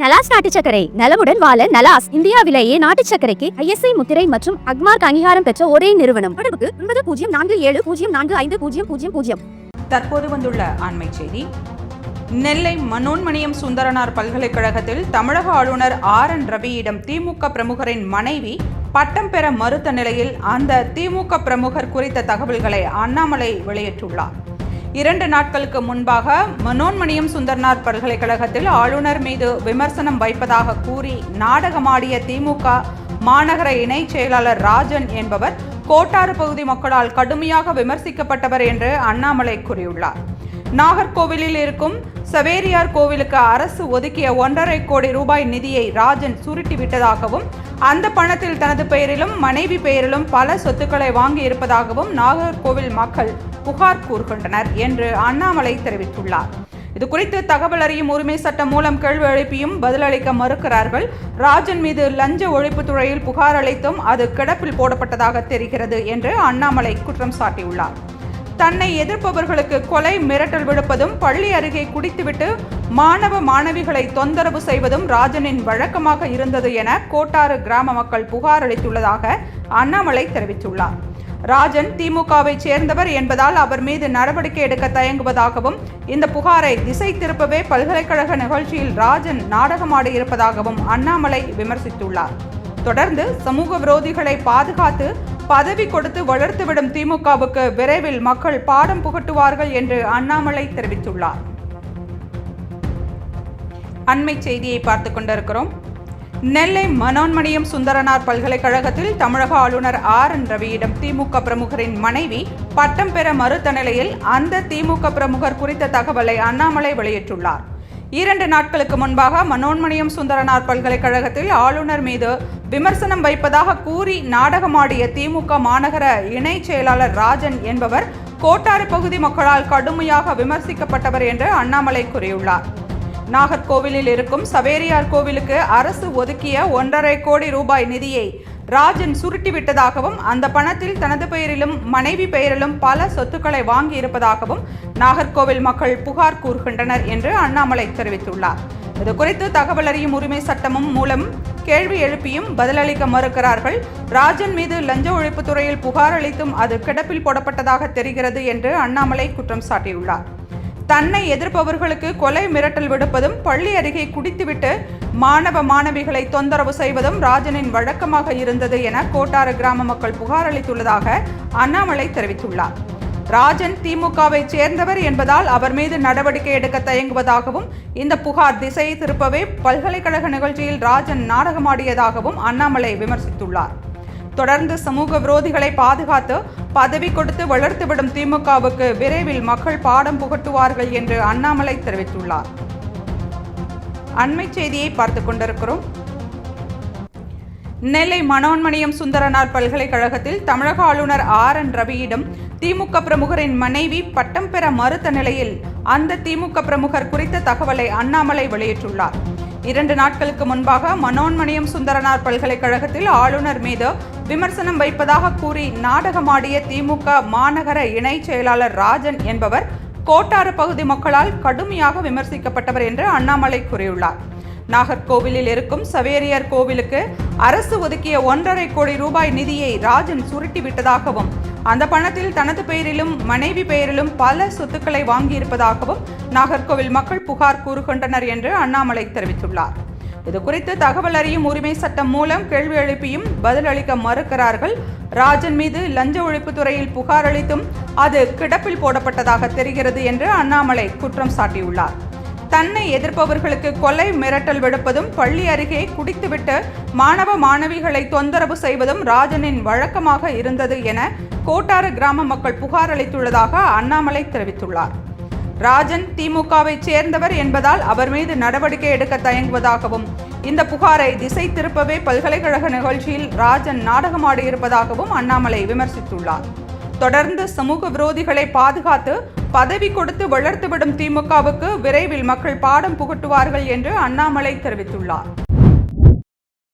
நலாஸ் நாட்டு சர்க்கரை நலமுடன் வாழ நலாஸ் இந்தியாவிலேயே நாட்டு சர்க்கரைக்கு ISI முத்திரை மற்றும் அக்மார்க் அங்கீகாரம் பெற்ற ஒரே நிறுவனம். தொடர்புக்கு 9047045000. தற்போது வந்துள்ள அண்மை செய்தி. நெல்லை மனோன்மணியம் சுந்தரனார் பல்கலைக்கழகத்தில் தமிழக ஆளுநர் RN ரவியிடம் திமுக பிரமுகரின் மனைவி பட்டம் பெற மறுத்த நிலையில் அந்த திமுக பிரமுகர் குறித்த தகவல்களை அண்ணாமலை வெளியிட்டுள்ளார். 2 நாட்களுக்கு முன்பாக மனோன்மணியம் சுந்தரனார் பல்கலைக்கழகத்தில் ஆளுநர் மீது விமர்சனம் வைப்பதாக கூறி நாடகமாடிய திமுக மாநகர இணைச் செயலாளர் ராஜன் என்பவர் கோட்டாறு பகுதி மக்களால் கடுமையாக விமர்சிக்கப்பட்டவர் என்று அண்ணாமலை கூறியுள்ளார். நாகர்கோவிலில் இருக்கும் சவேரியார் கோவிலுக்கு அரசு ஒதுக்கிய 1.5 கோடி ரூபாய் நிதியை ராஜன் சுருட்டிவிட்டதாகவும் அந்த பணத்தில் தனது பெயரிலும் மனைவி பெயரிலும் பல சொத்துக்களை வாங்கி இருப்பதாகவும் நாகர்கோவில் மக்கள் புகார் கூறுகின்றனர் என்று அண்ணாமலை தெரிவித்துள்ளார். இதுகுறித்து தகவல் அறியும் உரிமை சட்டம் மூலம் கேள்வி எழுப்பியும் பதிலளிக்க மறுக்கிறார்கள். ராஜன் மீது லஞ்ச ஒழிப்புத்துறையில் புகார் அளித்தும் அது கிடப்பில் போடப்பட்டதாக தெரிகிறது என்று அண்ணாமலை குற்றம் சாட்டியுள்ளார். தன்னை எதிர்ப்பவர்களுக்கு கொலை மிரட்டல் விடுப்பதும் பள்ளி அருகே குடித்துவிட்டு மாணவ மாணவிகளை தொந்தரவு செய்வதும் ராஜனின் வழக்கமாக இருந்தது என கோட்டாறு கிராம மக்கள் புகார் அளித்துள்ளதாக அண்ணாமலை தெரிவித்துள்ளார். ராஜன் திமுகவை சேர்ந்தவர் என்பதால் அவர் மீது நடவடிக்கை எடுக்க தயங்குவதாகவும் இந்த புகாரை திசை திருப்பவே பல்கலைக்கழக நிகழ்ச்சியில் ராஜன் நாடகமாடியிருப்பதாகவும் அண்ணாமலை விமர்சித்துள்ளார். தொடர்ந்து சமூக விரோதிகளை பாதுகாத்து பதவி கொடுத்து வளர்த்துவிடும் திமுகவுக்கு விரைவில் மக்கள் பாடம் புகட்டுவார்கள் என்று அண்ணாமலை தெரிவித்துள்ளார். அண்மை செய்தியை பார்த்துக் கொண்டிருக்கிறோம். நெல்லை மனோன்மணியம் சுந்தரனார் பல்கலைக்கழகத்தில் தமிழக ஆளுநர் RN ரவியிடம் திமுக பிரமுகரின் மனைவி பட்டம் பெற மறுத்த நிலையில் அந்த திமுக பிரமுகர் குறித்த தகவலை அண்ணாமலை வெளியிட்டுள்ளார். 2 நாட்களுக்கு முன்பாக மனோன்மணியம் சுந்தரனார் பல்கலைக்கழகத்தில் ஆளுநர் மீது விமர்சனம் வைப்பதாக கூறி நாடகமாடிய திமுக மாநகர இணைச் செயலாளர் ராஜன் என்பவர் கோட்டாறு பகுதி மக்களால் கடுமையாக விமர்சிக்கப்பட்டவர் என்று அண்ணாமலை கூறியுள்ளார். நாகர்கோவிலில் இருக்கும் சவேரியார் கோவிலுக்கு அரசு ஒதுக்கிய 1.5 கோடி ரூபாய் நிதியை ராஜன் சுருட்டிவிட்டதாகவும் அந்த பணத்தில் தனது பெயரிலும் மனைவி பெயரிலும் பல சொத்துக்களை வாங்கி இருப்பதாகவும் நாகர்கோவில் மக்கள் புகார் கூறுகின்றனர் என்று அண்ணாமலை தெரிவித்துள்ளார். இதுகுறித்து தகவல் அறியும் உரிமை சட்டமும் மூலம் கேள்வி எழுப்பியும் பதிலளிக்க மறுக்கிறார்கள். ராஜன் மீது லஞ்ச ஒழிப்புத்துறையில் புகார் அளித்தும் அது கிடப்பில் போடப்பட்டதாக தெரிகிறது என்று அண்ணாமலை குற்றம் சாட்டியுள்ளார். தன்னை எதிர்ப்பவர்களுக்கு கொலை மிரட்டல் விடுப்பதும் பள்ளி அருகே குடித்துவிட்டு மாணவ மாணவிகளை தொந்தரவு செய்வதும் ராஜனின் வழக்கமாக இருந்தது என கோட்டாறு கிராம மக்கள் புகார் அளித்துள்ளதாக அண்ணாமலை தெரிவித்துள்ளார். ராஜன் திமுகவை சேர்ந்தவர் என்பதால் அவர் மீது நடவடிக்கை எடுக்க தயங்குவதாகவும் இந்த புகார் திசையை திருப்பவே பல்கலைக்கழக நிகழ்ச்சியில் ராஜன் நாடகமாடியதாகவும் அண்ணாமலை விமர்சித்துள்ளார். தொடர்ந்து சமூக விரோதிகளை பாதுகாத்து பதவி கொடுத்து வளர்த்துவிடும் திமுகவுக்கு விரைவில் மக்கள் பாடம் புகட்டுவார்கள் என்று அண்ணாமலை தெரிவித்துள்ளார். அண்மை செய்தியை பார்த்துக் கொண்டிருக்கிறோம். நெல்லை மனோன்மணியம் சுந்தரனார் பல்கலைக்கழகத்தில் தமிழக ஆளுநர் RN ரவியிடம் திமுக பிரமுகரின் மனைவி பட்டம் பெற மறுத்த நிலையில் அந்த திமுக பிரமுகர் குறித்த தகவலை அண்ணாமலை வெளியிட்டுள்ளார். 2 நாட்களுக்கு முன்பாக மனோன்மணியம் சுந்தரனார் பல்கலைக்கழகத்தில் ஆளுநர் மீது விமர்சனம் வைப்பதாக கூறி நாடகமாடிய திமுக மாநகர இணைச் செயலாளர் ராஜன் என்பவர் கோட்டாறு பகுதி மக்களால் கடுமையாக விமர்சிக்கப்பட்டவர் என்று அண்ணாமலை கூறியுள்ளார். நாகர்கோவிலில் இருக்கும் சவேரியார் கோவிலுக்கு அரசு ஒதுக்கிய 1.5 கோடி ரூபாய் நிதியை ராஜன் சுருட்டிவிட்டதாகவும் அந்த பணத்தில் தனது பெயரிலும் மனைவி பெயரிலும் பல சொத்துக்களை வாங்கியிருப்பதாகவும் நாகர்கோவில் மக்கள் புகார் கூறுகின்றனர் என்று அண்ணாமலை தெரிவித்துள்ளார். இதுகுறித்து தகவல் அறியும் உரிமை சட்டம் மூலம் கேள்வி எழுப்பியும் பதிலளிக்க மறுக்கிறார்கள். ராஜன் மீது லஞ்ச ஒழிப்புத்துறையில் புகார் அளித்தும் அது கிடப்பில் போடப்பட்டதாக தெரிகிறது என்று அண்ணாமலை குற்றம் சாட்டியுள்ளார். தன்னை எதிர்ப்பவர்களுக்கு கொலை மிரட்டல் விடுப்பதும் பள்ளி அருகே குடித்துவிட்டு மாணவ மாணவிகளை தொந்தரவு செய்வதும் ராஜனின் வழக்கமாக இருந்தது என கோட்டாறு கிராம மக்கள் புகார் அளித்துள்ளதாக அண்ணாமலை தெரிவித்துள்ளார். ராஜன் திமுகவை சேர்ந்தவர் என்பதால் அவர் மீது நடவடிக்கை எடுக்க தயங்குவதாகவும் இந்த புகாரை திசை திருப்பவே பல்கலைக்கழக நிகழ்ச்சியில் ராஜன் நாடகமாடியிருப்பதாகவும் அண்ணாமலை விமர்சித்துள்ளார். தொடர்ந்து சமூக விரோதிகளை பாதுகாத்து பதவி கொடுத்து வளர்த்துவிடும் திமுகவுக்கு விரைவில் மக்கள் பாடம் புகட்டுவார்கள் என்று அண்ணாமலை தெரிவித்துள்ளார்.